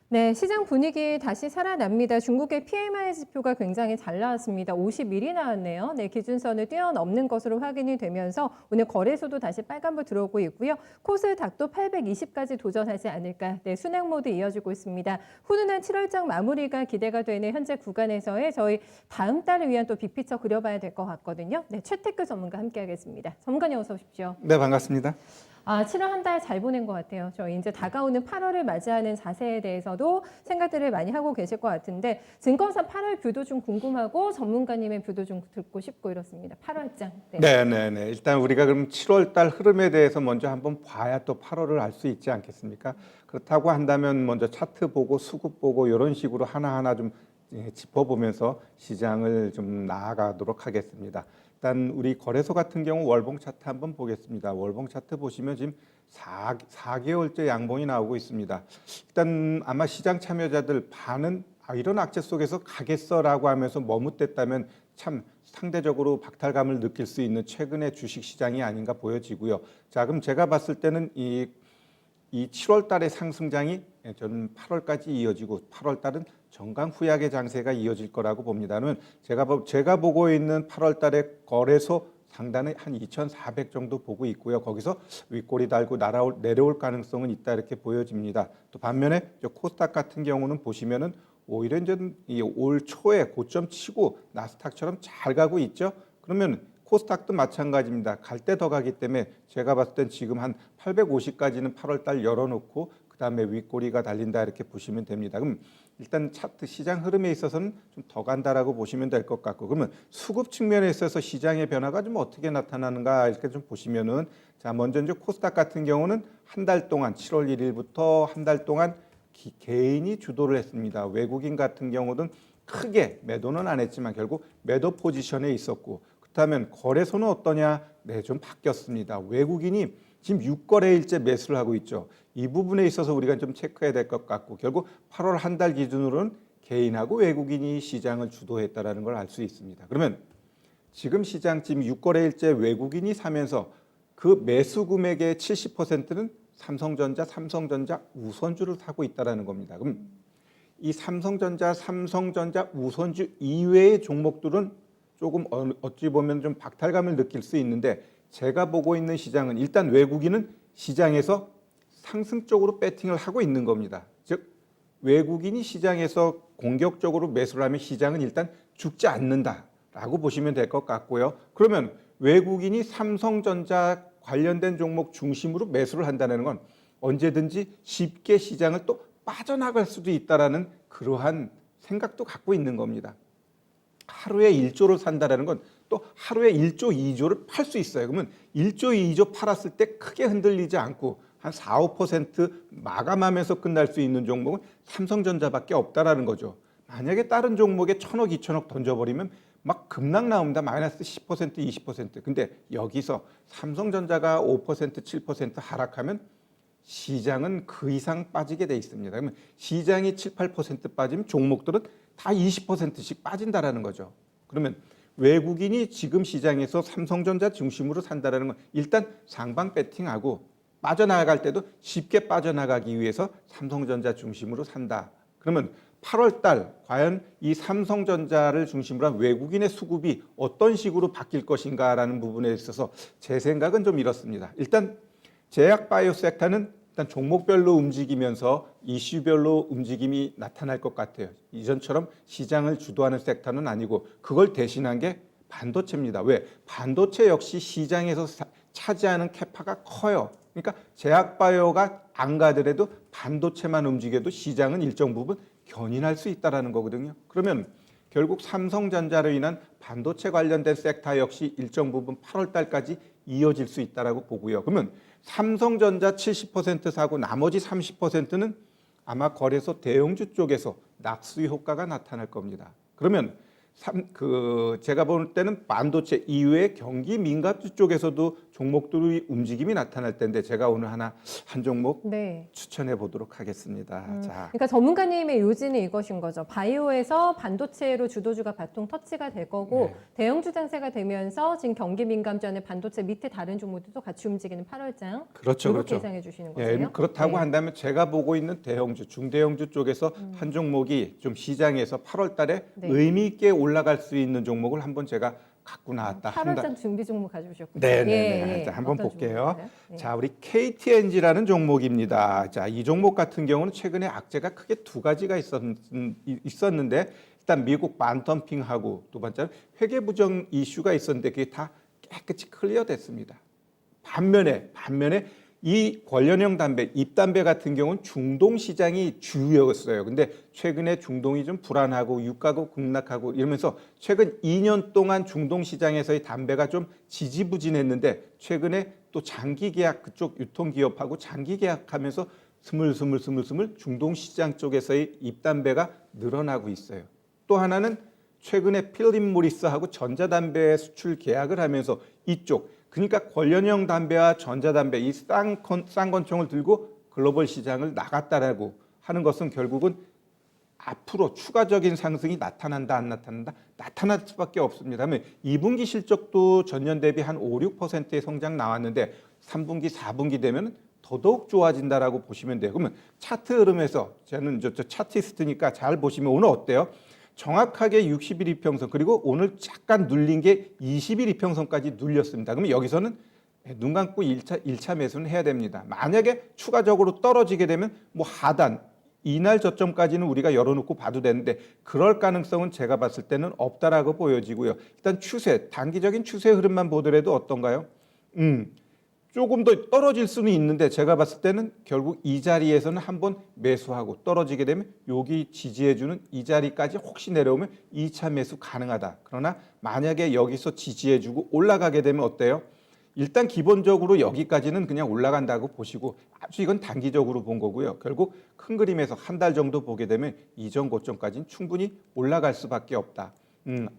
네, 시장 분위기 다시 살아납니다. 중국의 PMI 지표가 굉장히 잘 나왔습니다. 51이 나왔네요. 네, 기준선을 뛰어넘는 것으로 확인이 되면서 오늘 거래소도 다시 빨간불 들어오고 있고요. 코스닥도 820까지 도전하지 않을까. 네, 순항 모드 이어지고 있습니다. 훈훈한 7월장 마무리가 기대가 되는 현재 구간에서의 저희 다음 달을 위한 또 빅피처 그려봐야 될 것 같거든요. 네, 최태크 전문가 함께하겠습니다. 전문가님 어서 오십시오. 네, 반갑습니다. 7월 한 달 잘 보낸 것 같아요. 저 이제 다가오는 8월을 맞이하는 자세에 대해서도 생각들을 많이 하고 계실 것 같은데 증권사 8월 뷰도 좀 궁금하고 전문가님의 뷰도 좀 듣고 싶고 이렇습니다. 8월장. 네, 네, 네. 일단 우리가 그럼 7월 달 흐름에 대해서 먼저 한번 봐야 또 8월을 알 수 있지 않겠습니까? 그렇다고 한다면 먼저 차트 보고 수급 보고 이런 식으로 하나하나 좀 짚어보면서 시장을 좀 나아가도록 하겠습니다. 일단 우리 거래소 같은 경우 월봉 차트 한번 보겠습니다. 월봉 차트 보시면 지금 4개월째 양봉이 나오고 있습니다. 일단 아마 시장 참여자들 반은 이런 악재 속에서 가겠어라고 하면서 머뭇댔다면 참 상대적으로 박탈감을 느낄 수 있는 최근의 주식 시장이 아닌가 보여지고요. 자, 그럼 제가 봤을 때는 이 7월 달의 상승장이 저는 8월까지 이어지고 8월 달은 정강후약의 장세가 이어질 거라고 봅니다. 그러면 제가 보고 있는 8월 달의 거래소 상단은 한 2,400 정도 보고 있고요. 거기서 윗꼬리 달고 내려올 가능성은 있다 이렇게 보여집니다. 또 반면에 코스닥 같은 경우는 보시면은 오히려 이제 올 초에 고점 치고 나스닥처럼 잘 가고 있죠. 그러면 코스닥도 마찬가지입니다. 갈 때 더 가기 때문에 제가 봤을 땐 지금 한 850까지는 8월 달 열어놓고 그다음에 윗꼬리가 달린다 이렇게 보시면 됩니다. 그럼 일단 차트 시장 흐름에 있어서는 좀 더 간다라고 보시면 될 것 같고, 그러면 수급 측면에 있어서 시장의 변화가 좀 어떻게 나타나는가 이렇게 좀 보시면은, 자, 먼저 이제 코스닥 같은 경우는 한 달 동안 7월 1일부터 한 달 동안 개인이 주도를 했습니다. 외국인 같은 경우는 크게 매도는 안 했지만 결국 매도 포지션에 있었고, 그렇다면 거래소는 어떠냐? 네, 좀 바뀌었습니다. 외국인이 지금 6거래일째 매수를 하고 있죠. 이 부분에 있어서 우리가 좀 체크해야 될 것 같고, 결국 8월 한 달 기준으로는 개인하고 외국인이 시장을 주도했다라는 걸 알 수 있습니다. 그러면 지금 시장 지금 6거래일째 외국인이 사면서 그 매수 금액의 70%는 삼성전자 우선주를 사고 있다라는 겁니다. 그럼 이 삼성전자 우선주 이외의 종목들은 조금 어찌 보면 좀 박탈감을 느낄 수 있는데, 제가 보고 있는 시장은 일단 외국인은 시장에서 상승적으로 배팅을 하고 있는 겁니다. 즉 외국인이 시장에서 공격적으로 매수를 하면 시장은 일단 죽지 않는다라고 보시면 될 것 같고요. 그러면 외국인이 삼성전자 관련된 종목 중심으로 매수를 한다는 건 언제든지 쉽게 시장을 또 빠져나갈 수도 있다라는 그러한 생각도 갖고 있는 겁니다. 하루에 1조를 산다는 건 또 하루에 1조, 2조를 팔 수 있어요. 그러면 1조, 2조 팔았을 때 크게 흔들리지 않고 한 4, 5% 마감하면서 끝날 수 있는 종목은 삼성전자밖에 없다라는 거죠. 만약에 다른 종목에 1,000억, 2,000억 던져버리면 막 급락 나옵니다. 마이너스 10%, 20%. 근데 여기서 삼성전자가 5%, 7% 하락하면 시장은 그 이상 빠지게 돼 있습니다. 그러면 시장이 7, 8% 빠지면 종목들은 다 20%씩 빠진다라는 거죠. 그러면 외국인이 지금 시장에서 삼성전자 중심으로 산다라는 건 일단 상방 배팅하고 빠져나갈 때도 쉽게 빠져나가기 위해서 삼성전자 중심으로 산다. 그러면 8월 달 과연 이 삼성전자를 중심으로 한 외국인의 수급이 어떤 식으로 바뀔 것인가라는 부분에 있어서 제 생각은 좀 이렇습니다. 일단 제약 바이오 섹터는 일단 종목별로 움직이면서 이슈별로 움직임이 나타날 것 같아요. 이전처럼 시장을 주도하는 섹터는 아니고 그걸 대신한 게 반도체입니다. 왜? 반도체 역시 시장에서 차지하는 캐파가 커요. 그러니까 제약 바이오가 안 가더라도 반도체만 움직여도 시장은 일정 부분 견인할 수 있다는 거거든요. 그러면 결국 삼성전자로 인한 반도체 관련된 섹터 역시 일정 부분 8월 달까지 이어질 수 있다고 보고요. 그러면 삼성전자 70% 사고 나머지 30%는 아마 거래소 대형주 쪽에서 낙수 효과가 나타날 겁니다. 그러면 제가 볼 때는 반도체 이외의 경기 민감주 쪽에서도 종목들의 움직임이 나타날 텐데 제가 오늘 한 종목 네. 추천해 보도록 하겠습니다. 자, 그러니까 전문가님의 요지는 이것인 거죠. 바이오에서 반도체로 주도주가 바통 터치가 될 거고 네. 대형주 장세가 되면서 지금 경기 민감 전에 반도체 밑에 다른 종목들도 같이 움직이는 8월장 그렇죠, 이렇게 그렇죠. 예상해 주시는 예, 거세요? 그렇다고 네. 한다면 제가 보고 있는 대형주, 중대형주 쪽에서 한 종목이 좀 시장에서 8월 달에 네. 의미 있게 올라갈 수 있는 종목을 한번 제가 갖고 나왔다. 8월장 준비 종목 가져오셨군요. 네네네. 자, 한번 어떤 볼게요. 종목인가요? 네. 자, 우리 KTNG라는 종목입니다. 자, 이 종목 같은 경우는 최근에 악재가 크게 두 가지가 있었는데 일단 미국 반덤핑하고 두 번째는 회계 부정 이슈가 있었는데 그게 다 깨끗이 클리어됐습니다. 반면에 이 관련형 담배, 잎담배 같은 경우는 중동 시장이 주요였어요. 근데 최근에 중동이 좀 불안하고 유가가 급락하고 이러면서 최근 2년 동안 중동 시장에서의 담배가 좀 지지부진했는데 최근에 또 장기 계약 그쪽 유통기업하고 장기 계약하면서 스물스물 중동 시장 쪽에서의 잎담배가 늘어나고 있어요. 또 하나는 최근에 필립 모리스하고 전자담배 수출 계약을 하면서 이쪽 그러니까 관련형 담배와 전자담배 이 쌍권총을 들고 글로벌 시장을 나갔다라고 하는 것은 결국은 앞으로 추가적인 상승이 나타난다 안 나타난다? 나타날 수밖에 없습니다. 그러면 2분기 실적도 전년 대비 한 5, 6%의 성장 나왔는데 3분기, 4분기 되면 더더욱 좋아진다라고 보시면 돼요. 그러면 차트 흐름에서 저는 저 차티스트니까 잘 보시면 오늘 어때요? 정확하게 60일 이평선 그리고 오늘 잠깐 눌린 게 20일 이평선까지 눌렸습니다. 그러면 여기서는 눈 감고 1차 매수는 해야 됩니다. 만약에 추가적으로 떨어지게 되면 뭐 하단 이날 저점까지는 우리가 열어놓고 봐도 되는데 그럴 가능성은 제가 봤을 때는 없다라고 보여지고요. 일단 추세, 단기적인 추세 흐름만 보더라도 어떤가요? 조금 더 떨어질 수는 있는데 제가 봤을 때는 결국 이 자리에서는 한번 매수하고 떨어지게 되면 여기 지지해주는 이 자리까지 혹시 내려오면 2차 매수 가능하다. 그러나 만약에 여기서 지지해주고 올라가게 되면 어때요? 일단 기본적으로 여기까지는 그냥 올라간다고 보시고 아주 이건 단기적으로 본 거고요. 결국 큰 그림에서 한 달 정도 보게 되면 이전 고점까지는 충분히 올라갈 수밖에 없다.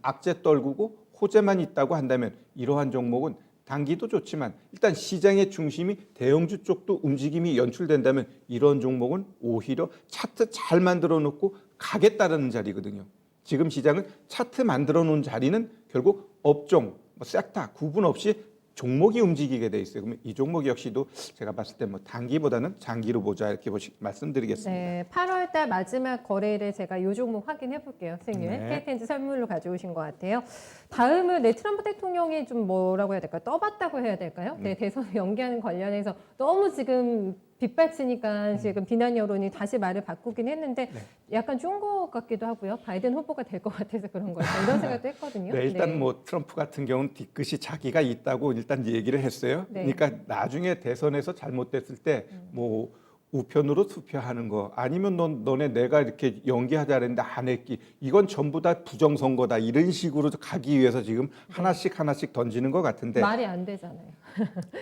악재 떨구고 호재만 있다고 한다면 이러한 종목은 단기도 좋지만 일단 시장의 중심이 대형주 쪽도 움직임이 연출된다면 이런 종목은 오히려 차트 잘 만들어 놓고 가겠다라는 자리거든요. 지금 시장은 차트 만들어 놓은 자리는 결국 업종, 섹터 구분 없이 종목이 움직이게 돼 있어요. 그러면 이 종목 역시도 제가 봤을 때 뭐 단기보다는 장기로 보자 이렇게 말씀드리겠습니다. 네, 8월 달 마지막 거래일에 제가 이 종목 확인해 볼게요. 선생님. 네. KTNG 선물로 가져오신 것 같아요. 다음은 트럼프 대통령이 좀 뭐라고 해야 될까요? 떠봤다고 해야 될까요? 네, 대선 연기하는 관련해서 너무 지금 빗발치니까 지금 비난 여론이 다시 말을 바꾸긴 했는데 약간 준 것 같기도 하고요. 바이든 후보가 될 것 같아서 그런 거예요. 이런 생각도 했거든요. 네, 일단 뭐 트럼프 같은 경우는 뒤끝이 자기가 있다고 일단 얘기를 했어요. 네. 그러니까 나중에 대선에서 잘못됐을 때 뭐 우편으로 투표하는 거 아니면 너네 내가 이렇게 연기하자 그랬는데 안 했기 이건 전부 다 부정선거다 이런 식으로 가기 위해서 지금 하나씩 던지는 것 같은데 말이 안 되잖아요.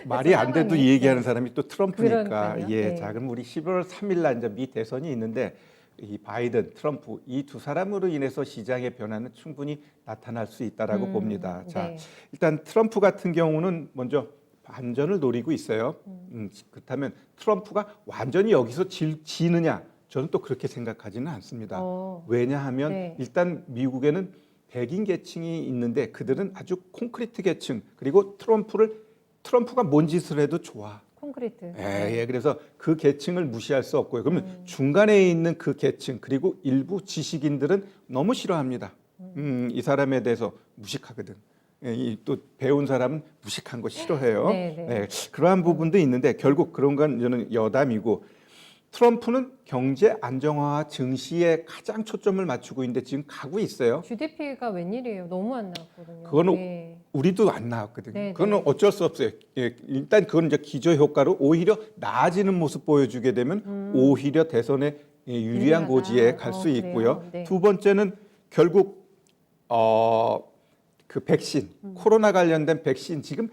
말이 안 돼도 상황이. 이 얘기하는 사람이 또 트럼프니까 그러니까요. 예, 네. 자 그럼 우리 11월 3일 날 이제 미 대선이 있는데 이 바이든, 트럼프 이 두 사람으로 인해서 시장의 변화는 충분히 나타날 수 있다라고 봅니다. 자 네. 일단 트럼프 같은 경우는 먼저 반전을 노리고 있어요. 그렇다면 트럼프가 완전히 여기서 지느냐? 저는 또 그렇게 생각하지는 않습니다. 왜냐하면 네. 일단 미국에는 백인 계층이 있는데 그들은 아주 콘크리트 계층 그리고 트럼프가 뭔 짓을 해도 좋아. 콘크리트. 예, 그래서 그 계층을 무시할 수 없고요. 그러면 중간에 있는 그 계층 그리고 일부 지식인들은 너무 싫어합니다. 이 사람에 대해서 무식하거든. 예, 또 배운 사람은 무식한 거 싫어해요. 네, 네. 예, 그러한 부분도 있는데 결국 그런 건 저는 여담이고 트럼프는 경제 안정화와 증시에 가장 초점을 맞추고 있는데 지금 가고 있어요. GDP가 웬일이에요? 너무 안 나왔거든요. 그거는 네. 우리도 안 나왔거든요. 네, 그거는 네. 어쩔 수 없어요. 예, 일단 그건 이제 기저 효과로 오히려 나아지는 모습 보여주게 되면 오히려 대선에 유리한 유리하다. 고지에 갈 수 그래요? 있고요. 네. 두 번째는 결국 그 백신, 코로나 관련된 백신 지금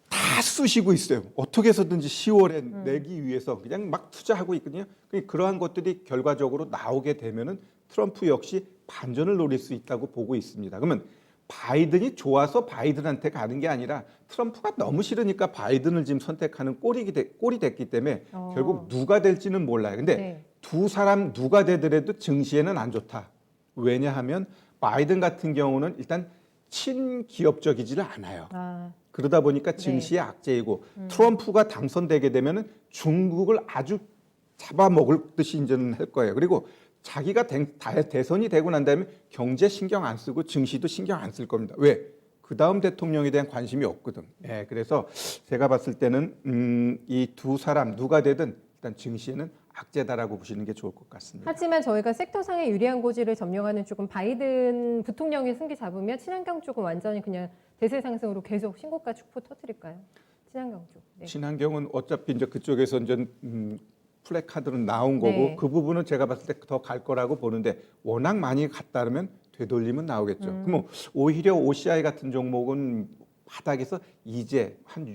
다 쑤시고 있어요. 어떻게 해서든지 10월에 내기 위해서 그냥 막 투자하고 있거든요. 그러한 것들이 결과적으로 나오게 되면은 트럼프 역시 반전을 노릴 수 있다고 보고 있습니다. 그러면 바이든이 좋아서 바이든한테 가는 게 아니라 트럼프가 너무 싫으니까 바이든을 지금 선택하는 꼴이 됐기 때문에 결국 누가 될지는 몰라요. 근데 네. 두 사람 누가 되더라도 증시에는 안 좋다. 왜냐하면 바이든 같은 경우는 일단 친기업적이지를 않아요. 아, 그러다 보니까 네. 증시의 악재이고 트럼프가 당선되게 되면은 중국을 아주 잡아먹을 듯이 이제는 할 거예요. 그리고 자기가 대선이 되고 난 다음에 경제 신경 안 쓰고 증시도 신경 안 쓸 겁니다. 왜? 그 다음 대통령에 대한 관심이 없거든. 예, 그래서 제가 봤을 때는 이 두 사람 누가 되든 일단 증시에는 악재다라고 보시는 게 좋을 것 같습니다. 하지만 저희가 섹터상의 유리한 고지를 점령하는 쪽은 바이든 부통령이 승기 잡으면 친환경 쪽은 완전히 그냥 대세 상승으로 계속 신고가 축포 터뜨릴까요? 친환경 쪽. 네. 친환경은 어차피 이제 그쪽에서 이제 플래카드는 나온 거고 네. 그 부분은 제가 봤을 때 더 갈 거라고 보는데 워낙 많이 갔다면 되돌림은 나오겠죠. 그럼 오히려 OCI 같은 종목은 바닥에서 이제 한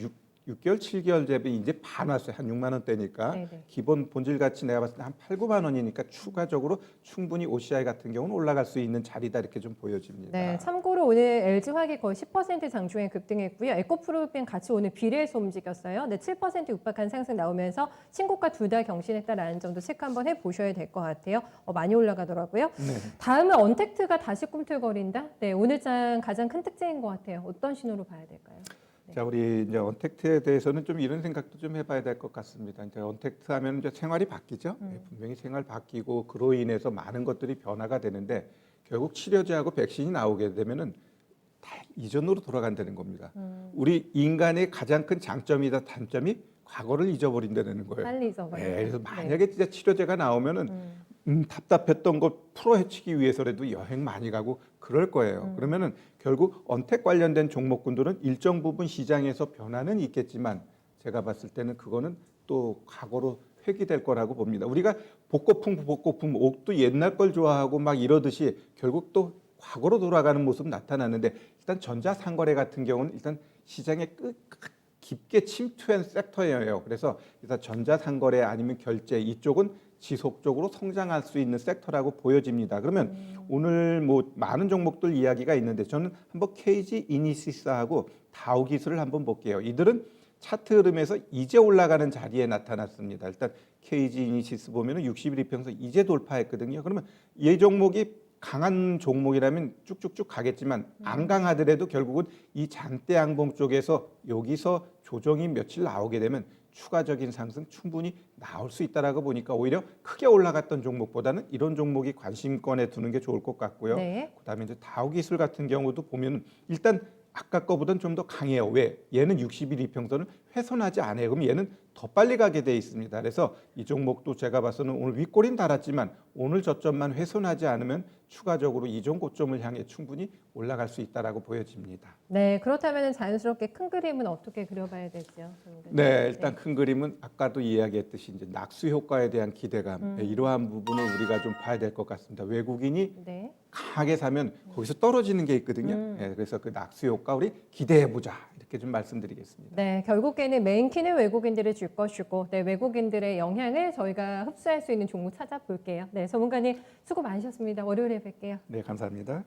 6개월, 7개월 전에 이제 반 왔어요. 한 6만 원대니까 네네. 기본 본질 가치 내가 봤을 때 한 8, 9만 원이니까 추가적으로 충분히 OCI 같은 경우는 올라갈 수 있는 자리다 이렇게 좀 보여집니다. 네, 참고로 오늘 LG화학이 거의 10% 장중에 급등했고요. 에코프로빈 같이 오늘 비례해서 움직였어요. 네, 7% 육박한 상승 나오면서 신고가 둘 다 경신했다라는 점도 체크 한번 해보셔야 될 것 같아요. 많이 올라가더라고요. 네. 다음은 언택트가 다시 꿈틀거린다. 네, 오늘장 가장 큰 특징인 것 같아요. 어떤 신호로 봐야 될까요? 자, 우리 이제 언택트에 대해서는 좀 이런 생각도 좀 해봐야 될 것 같습니다. 이제 언택트 하면 이제 생활이 바뀌죠. 네, 분명히 생활 바뀌고 그로 인해서 많은 것들이 변화가 되는데 결국 치료제하고 백신이 나오게 되면은 다 이전으로 돌아간다는 겁니다. 우리 인간의 가장 큰 장점이다 단점이 과거를 잊어버린다는 거예요. 빨리 잊어버려요. 네, 그래서 만약에 진짜 치료제가 나오면은 답답했던 걸 풀어헤치기 위해서라도 여행 많이 가고 그럴 거예요. 그러면은 결국 언택 관련된 종목군들은 일정 부분 시장에서 변화는 있겠지만 제가 봤을 때는 그거는 또 과거로 회귀될 거라고 봅니다. 우리가 복고풍 옥도 옛날 걸 좋아하고 막 이러듯이 결국 또 과거로 돌아가는 모습 나타나는데 일단 전자상거래 같은 경우는 일단 시장에 깊게 침투한 섹터예요. 그래서 일단 전자상거래 아니면 결제 이쪽은 지속적으로 성장할 수 있는 섹터라고 보여집니다. 그러면 오늘 뭐 많은 종목들 이야기가 있는데 저는 한번 KG 이니시스하고 다우기술을 한번 볼게요. 이들은 차트 흐름에서 이제 올라가는 자리에 나타났습니다. 일단 KG 이니시스 보면은 61이평선 이제 돌파했거든요. 그러면 이 종목이 강한 종목이라면 쭉쭉쭉 가겠지만 안 강하더라도 결국은 이 장대 양봉 쪽에서 여기서 조정이 며칠 나오게 되면 추가적인 상승 충분히 나올 수 있다라고 보니까 오히려 크게 올라갔던 종목보다는 이런 종목이 관심권에 두는 게 좋을 것 같고요. 네. 그다음에 이제 다우기술 같은 경우도 보면 일단 아까 거보다는 좀 더 강해요. 왜? 얘는 60일 이평선을 훼손하지 않아요. 그럼 얘는 더 빨리 가게 돼 있습니다. 그래서 이 종목도 제가 봐서는 오늘 윗골인 달았지만 오늘 저점만 훼손하지 않으면 추가적으로 이전 고점을 향해 충분히 올라갈 수 있다라고 보여집니다. 네, 그렇다면 자연스럽게 큰 그림은 어떻게 그려봐야 되죠? 네, 일단 큰 그림은 아까도 이야기했듯이 이제 낙수 효과에 대한 기대감 이러한 부분을 우리가 좀 봐야 될 것 같습니다. 외국인이 네. 강하게 사면 거기서 떨어지는 게 있거든요. 네, 그래서 그 낙수 효과 우리 기대해 보자 이렇게 좀 말씀드리겠습니다. 네, 결국에는 메인 키는 외국인들이 줄 것이고, 네, 외국인들의 영향을 저희가 흡수할 수 있는 종목 찾아볼게요. 네, 전문가님 수고 많으셨습니다. 월요일에 뵐게요. 네, 감사합니다.